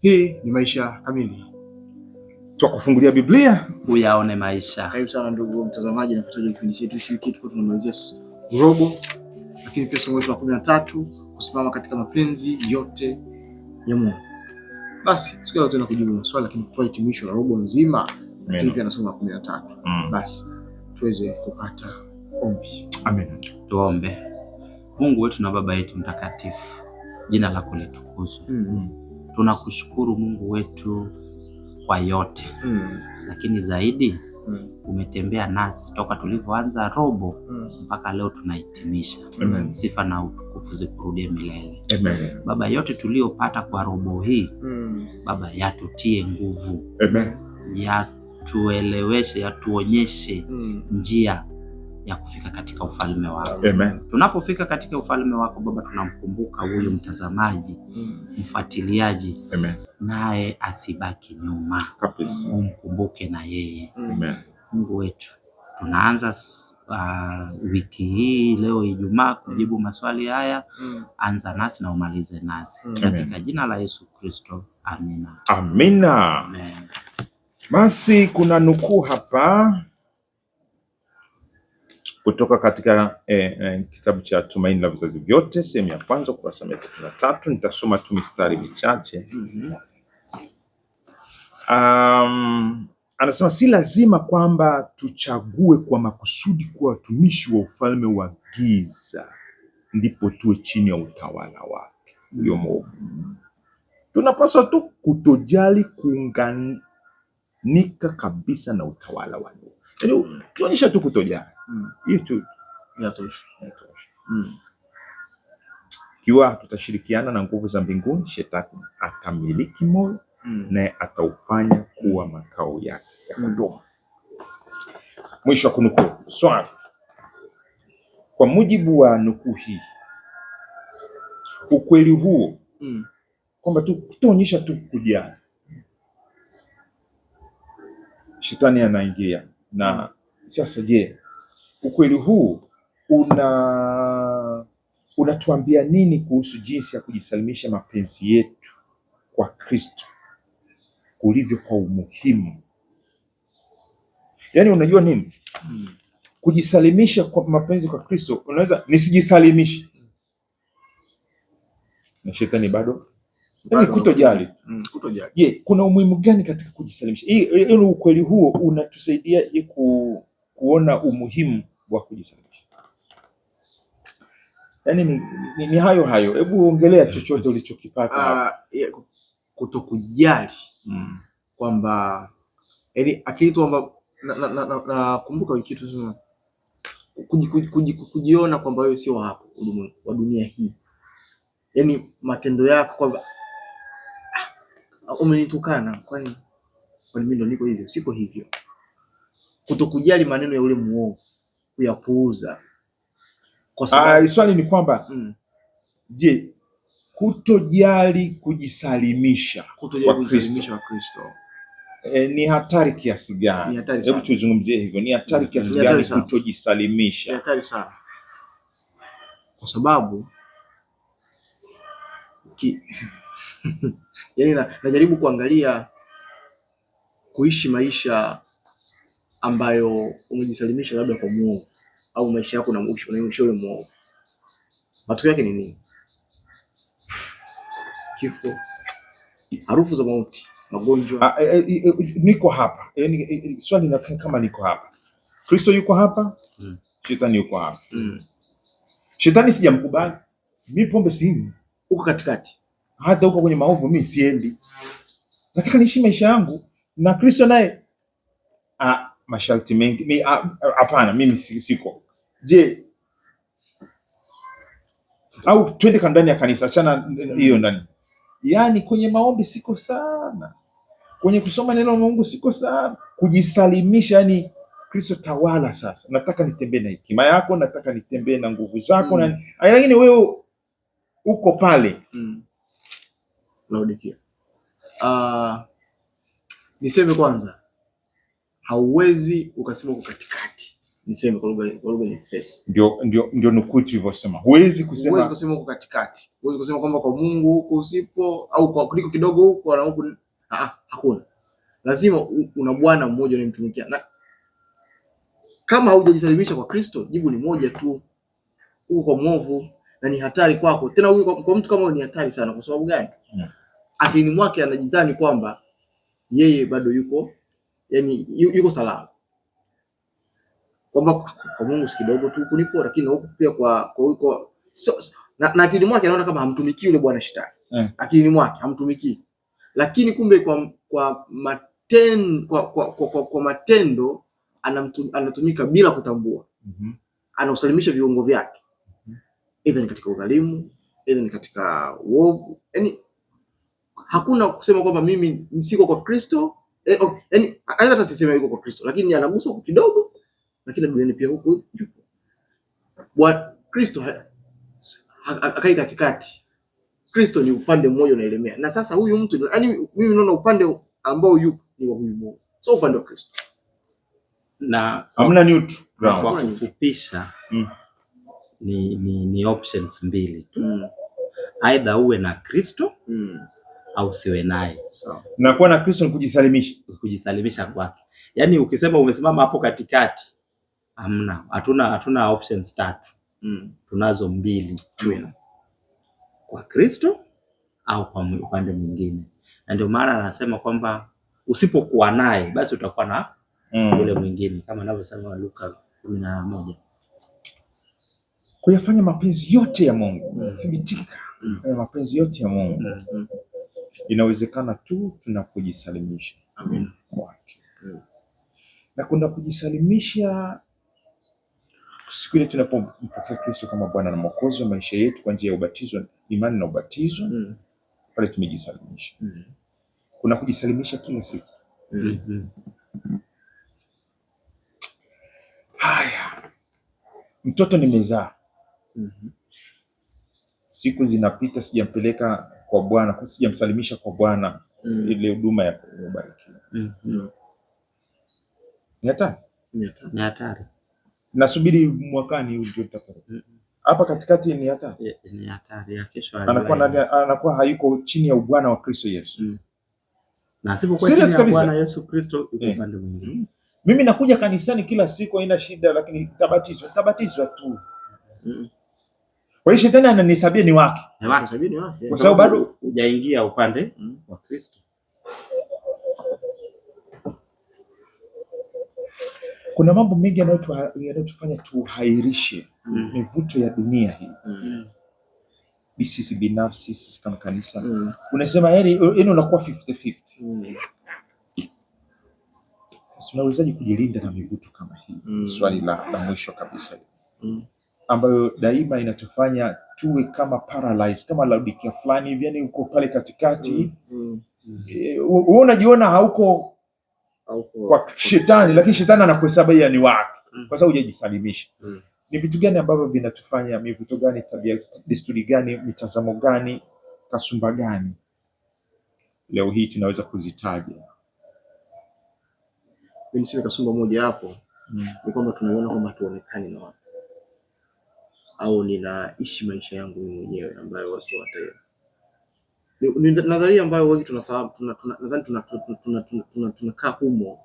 Hii ni Maisha Kamili, twakufungulia Biblia uyaone maisha. Karibu sana ndugu mtazamaji na kutoka kipindi chetu hiki tuko tunamalizia robo, lakini pia somo letu la 13 kusimama katika mapenzi yote ya Mungu. Basi siku leo tuna kujibu maswali, lakini kwa hitimisho la robo nzima lakini pia na somo la 13. Basi tuweze kupata ombi. Amen. Tuombe. Mungu wetu na Baba yetu mtakatifu, jina lako litukuzwe. Tunakushukuru Mungu wetu kwa yote, lakini zaidi umetembea nasi toka tulivyoanza robo mpaka leo tunahitimisha. Sifa na utukufu zikurudie milele. Amen. Baba, yote tuliyopata kwa robo hii Baba, yatutie nguvu. Amen. Yatueleweshe, yatuonyeshe njia ya kufika katika ufalme wako. Amen. Tunapofika katika ufalme wako Baba, tunamkumbuka huyu mtazamaji, mfuatiliaji. Amen. Naye asibaki nyuma. Kabisa. Umkumbuke na yeye. Amen. Mungu wetu, tunaanza wiki hii leo Ijumaa kujibu maswali haya. Anza nasi na umalize nasi. Katika jina la Yesu Kristo. Amina. Amina. Amen. Basi kuna nukuu hapa kutoka katika kitabu cha Tumaini la Vizazi Vyote, sehemu ya kwanza, ukurasa 133. Nitasoma tu mistari michache. Anasema si lazima kwamba tuchague kwa makusudi kuwa watumishi wa ufalme wa giza ndipo tuwe chini ya utawala wake huyo mwovu. Tunapaswa tu kutojali kuunganika kabisa na utawala wa Mungu. Yaani tuonyesha tu kutojali. Hiyo tu inatosha. Kiwa tutashirikiana na nguvu za mbinguni, shetani atamiliki moyo naye ataufanya kuwa makao yake ya kudumu. Mwisho wa kunukuu. Swali: kwa mujibu wa nukuu hii, ukweli huo kwamba tuonyesha tu kujali, shetani anaingia na sasa, je, ukweli huu unatuambia nini kuhusu jinsi ya kujisalimisha mapenzi yetu kwa Kristo kulivyo kwa umuhimu? Yaani unajua nini? Kujisalimisha kwa mapenzi kwa Kristo, unaweza nisijisalimishe na shetani bado kutojali. Je, kuna umuhimu gani katika kujisalimisha? Hii ukweli huo unatusaidia kuona umuhimu wa kujisalimisha. Yaani ni hayo. Hebu ongelea chochote ulichokipata. Kutokujali kwamba yaani akili tu kwamba nakumbuka wiki tu sema kujiona kwamba wewe sio hapo wa dunia hii. Yaani matendo yako kwamba umenitukana, kwani mimi ndo niko hivyo? Siko hivyo. Kutokujali maneno ya ule muovu, kuyapuuza. Kwa sababu swali ni kwamba je, kutojali kujisalimisha kwa Kristo ni hatari kiasi gani? Hebu tuzungumzie hivyo. Ni hatari kiasi gani kutojisalimisha? Ni hatari sana. Kwa sababu yaani najaribu kuangalia kuishi maisha ambayo umejisalimisha labda kwa muovu, au maisha yako unaishi ule muovu. Matokeo yake ni nini? Kifo, harufu za mauti, magonjwa. Niko hapa. Yaani swali na kama niko hapa, Kristo yuko hapa, shetani yuko hapa. Shetani sijamkubali. Mimi pombe sinywi. Uko katikati. Hata uko kwenye maovu mimi siendi. Nataka niishi maisha yangu na Kristo naye masharti mengi. Hapana, mimi siko. Je, au twende ndani ya kanisa, achana hiyo ndani. Yaani kwenye maombi siko sana. Kwenye kusoma neno la Mungu siko sana. Kujisalimisha, yani Kristo tawala sasa. Nataka nitembee na hekima yako, nataka nitembee na nguvu zako lakini wewe uko pale. Laodikia. Niseme kwanza, hauwezi ukasema uko katikati niseme kwa lugha nyepesi. Ndio nukuu tulivyosema. Huwezi kusema huko katikati. Huwezi kusema kwamba kwa Mungu huko usipo au kwa kuliko kidogo huko na huko. Hakuna. Lazima una Bwana mmoja unayemtumikia. Na kama haujajisalimisha kwa Kristo, jibu ni moja tu. Uko kwa mwovu na ni hatari kwako. Tena huyu kwa mtu kama huyu ni hatari sana. Kwa sababu gani? Akilini mwake anajidhani kwamba yeye bado yuko yuko salama. Kwamba kwa Mungu si kidogo tu kunipo, lakini huko pia kwa huko na akilini mwake anaona kama hamtumikii yule bwana shetani. Akilini mwake hamtumikii. Lakini kumbe kwa matendo anatumika bila kutambua. Anausalimisha viungo vyake. Aidha ni katika udhalimu, aidha ni katika uovu. Yaani hakuna kusema kwamba mimi siko kwa Kristo. Yaani hata siseme yuko kwa Kristo, lakini anagusa huko kidogo, lakini duniani pia huko yupo. Bwana Kristo akai katikati. Kristo ni upande mmoja unaelemea. Na sasa huyu mtu, yaani mimi naona upande ambao yupo ni wa huyu Mungu. So upande wa Kristo. Na hamna neutral ground. Kwa kufupisha ni options mbili tu. Aidha uwe na Kristo au siwe naye. Na kuwa na Kristo ni kujisalimisha kwake. Yaani ukisema umesimama hapo katikati, hatuna options tatu. Tunazo mbili tu. Kwa Kristo au kwa upande mwingine. Na ndio maana anasema kwamba usipokuwa naye basi utakuwa na yule mwingine, kama anavyosema Luka 11. Kuyafanya mapenzi yote ya Mungu. Thibitika. Mapenzi yote ya Mungu. Inawezekana tu tunapojisalimisha. Amen. Na kuna kujisalimisha siku ile tunapompokea Kristo kama Bwana na Mwokozi wa maisha yetu kwa njia ya ubatizo, imani na ubatizo, pale tumejisalimisha. Kuna kujisalimisha kila siku. Haya. Mtoto nimezaa. Siku zinapita sijampeleka kwa Bwana, sijamsalimisha kwa Bwana ile huduma ya kubarikiwa. Ni hatari. Nasubiri mwakani ndio tutakuwa. Hapa katikati ni hatari. Ni hatari ya kesho. Anakuwa hayuko chini ya ubwana wa Kristo Yesu. Na asipokuwa chini ya Bwana Yesu Kristo uko upande mwingine. Mimi nakuja kanisani kila siku haina shida, lakini tabatizwa tu. Kwa hiyo shetani ananisabia ni wake. Kwa sababu bado hujaingia upande wa Kristo. Kuna mambo mengi yanayotufanya tuhairishe mivuto ya dunia hii. Sisi binafsi, sisi kama kanisa. Unasema yaani unakuwa 50-50. Tunawezaje kujilinda na mivuto kama hii? Swali la mwisho kabisa. Ambayo daima inatufanya tuwe kama paralyzed, kama Laodikia fulani hivi, yani uko pale katikati. Wewe unajiona hauko kwa shetani, lakini shetani anakuhesabu yeye ni wake kwa sababu hujajisalimisha. Ni vitu gani ambavyo vinatufanya, mivuto gani, tabia, desturi gani, mitazamo gani, kasumba gani leo hii tunaweza kuzitaja? Mimi sio kasumba moja hapo. Ni kwamba tunaona kwamba tuonekane na watu, au ninaishi maisha yangu mwenyewe ambayo watu wataona. Ni nadharia ambayo wengi tunafahamu. Nadhani tunakaa humo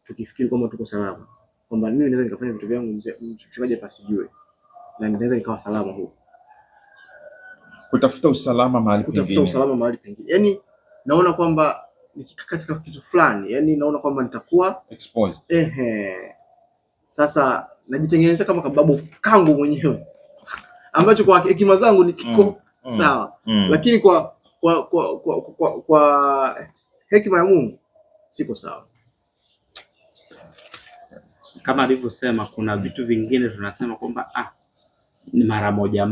tukifikiri kwamba tuko salama, kwamba mimi naweza nikafanya vitu vyangu mchungaji pasijue, na naweza nikawa salama huko. Kutafuta usalama mahali pengine. Yaani naona kwamba nikikaa katika kitu fulani, yaani naona kwamba nitakuwa exposed. Sasa najitengeneza kama kababu kangu mwenyewe ambacho kwa hekima zangu ni kiko sawa. Lakini kwa hekima ya Mungu siko sawa. Kama alivyosema kuna vitu vingine tunasema kwamba ni mara moja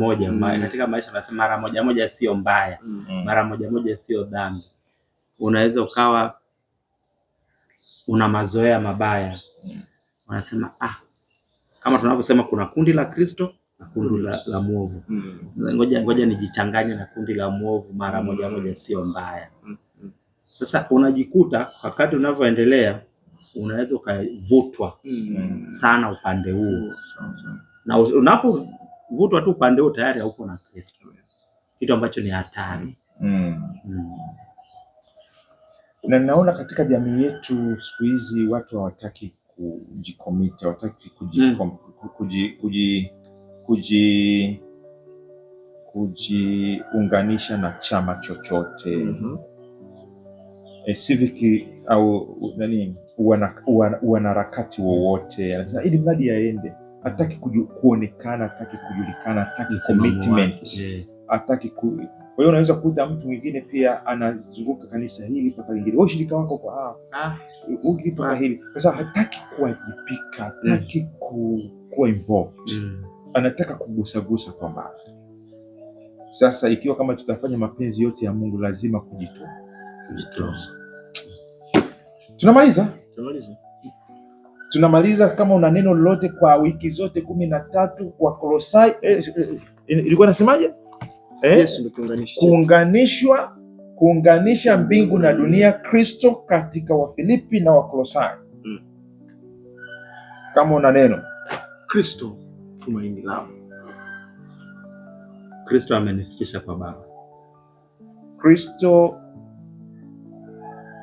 katika maisha, tunasema mara moja sio mbaya. Mara moja sio dhambi. Unaweza ukawa una mazoea mabaya. Wanasema kama tunavyosema kuna kundi la Kristo na kundi la mwovu. Ngoja nijichanganye na kundi la mwovu, mara moja sio mbaya. Sasa unajikuta wakati unavyoendelea unaweza ukavutwa sana upande huo, na unapovutwa tu upande huo tayari haupo na Kristo, kitu ambacho ni hatari. Na naona katika jamii yetu siku hizi watu hawataki kujikomita, hawataki kujiunganisha na chama chochote, civic au nani, wanaharakati wowote, anasema ili mradi yaende, hataki kuonekana, hataki kujulikana, hataki commitment, hataki Kwa hiyo unaweza kukuta mtu mwingine pia anazunguka kanisa hili mpaka lingine, wewe ushirika wako kwa hili mpaka hili. Sasa hataki kuwajibika, hataki kuwa involved, anataka kugusagusa kwa mbali. Sasa ikiwa kama tutafanya mapenzi yote ya Mungu, lazima kujitoa. Tunamaliza. Kama una neno lolote kwa wiki zote 13 kwa Kolosai, ilikuwa nasemaje? Yesu ndio kuunganisha mbingu na dunia, Kristo katika Wafilipi na Wakolosai. Kama una neno. Kristo tumaini langu. Kristo amenifikisha kwa Baba. Kristo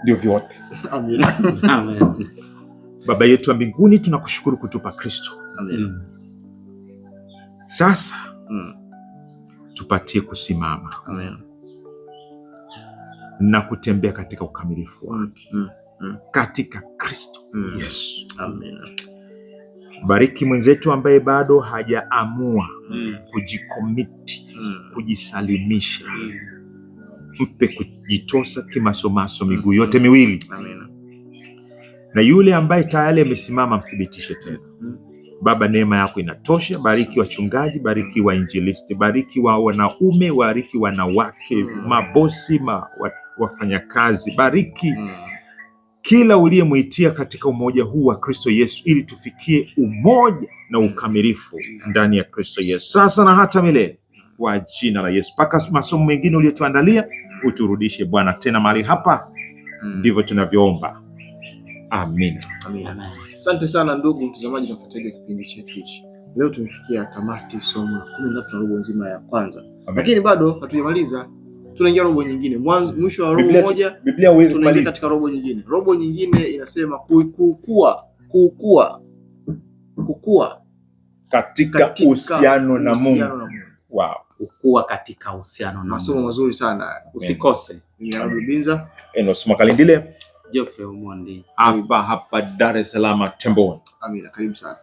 ndio vyote. Amen. Amen. Baba yetu wa mbinguni, tunakushukuru kutupa Kristo. Amen. Sasa tupatie kusimama. Amen. Na kutembea katika ukamilifu wake. Katika Kristo Yesu. Amen. Bariki mwenzetu ambaye bado hajaamua kujikomiti, kujisalimisha. Mpe kujitosa kimasomaso miguu yote miwili. Amen. Na yule ambaye tayari amesimama, mthibitishe tena. Baba, neema yako inatosha. Bariki wachungaji, bariki wainjilisti, bariki wanaume, bariki wanawake, mabosi, wafanyakazi. Bariki kila uliyemuitia katika umoja huu wa Kristo Yesu, ili tufikie umoja na ukamilifu ndani ya Kristo Yesu, sasa na hata milele, kwa jina la Yesu. Mpaka masomo mengine uliyotuandalia uturudishe Bwana tena mahali hapa. Ndivyo tunavyoomba. Amen. Amen. Asante sana ndugu mtazamaji na mfuatiliaji wa kipindi chetu hichi. Leo tumefikia tamati somo la 13 na robo nzima ya kwanza. Lakini bado hatujamaliza. Tunaingia robo nyingine. Mwisho wa robo moja Biblia huwezi kumaliza katika robo nyingine. Robo nyingine inasema kukua katika uhusiano na Mungu. Wow. Kukua katika uhusiano na Mungu. Masomo mazuri sana. Usikose. Ni Abdul Binza, Enos Makalindile, Geoffrey Omondi. hapa Dar es Salaam Temboni. Amina, karibu sana.